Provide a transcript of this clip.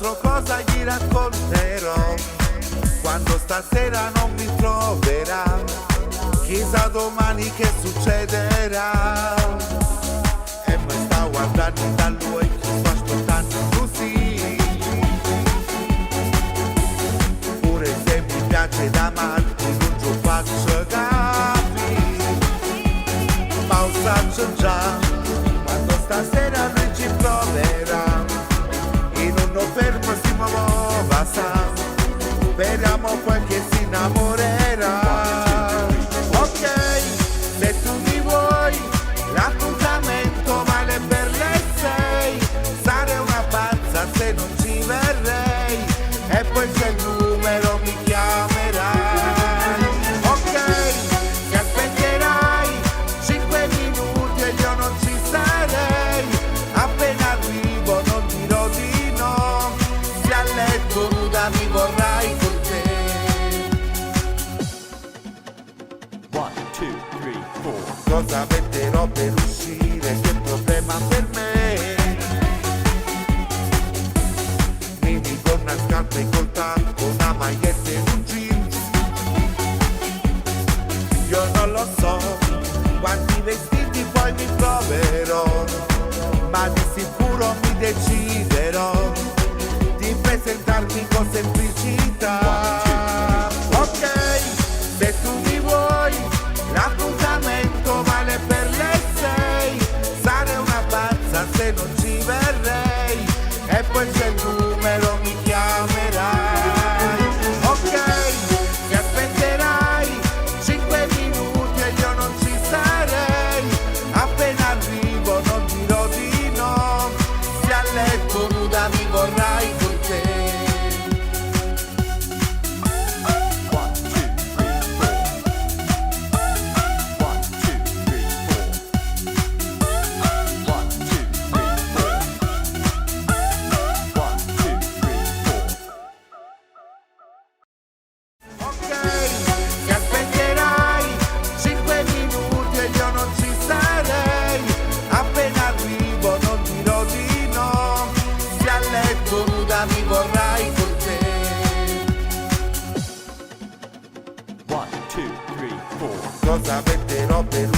l'altro cosa gli racconterò quando stasera non mi troverà. Chissà domani che succederà. E poi sta guardando da lui che sto ascoltando così. Pure se mi piace da Marco non ci faccio capi. Ma lo saggio già quando stasera lui ci proverà. In uno fermo si muova sa. Speriamo poi che si innamorerà. Ok, se tu mi vuoi, l'appuntamento vale per le 6. Sarei una pazza se non ci verrei. E poi c'è il numero, mi chiamerai. Ok, ti aspetterai 5 minuti e io non ci sarei. Appena arrivo non dirò di no. Se a letto nuda mi vorrai con te. 1, 2, 3, 4. Cosa metterò per uscire? Che problema per me? Mini con una scarpa in col tacco, una maglietta e un jeans. Io non lo so quanti vestiti poi mi proverò, ma di sicuro mi deciderò di presentarmi con semplicità. Ok, se tu mi vuoi, l'appuntamento vale per le 6. Sarei una pazza se non ci verrei. E poi c'è il numero, mi chiamerai. Ok, ti aspetterai 5 minuti e io non ci sarei. Appena arrivo non dirò di no. Se a letto nuda mi vorrai con te. 1, 2, 3, 4. 1, 2, 3, 4. 1, 2, 3, 4. 1, 2, 3, 4. Ok, ti aspetterai 5 minuti e io non ci sarei. Appena arrivo non dirò di no. Se a letto nuda mi vorrai con te. 1, 2, 3, 4. Cosa metterò per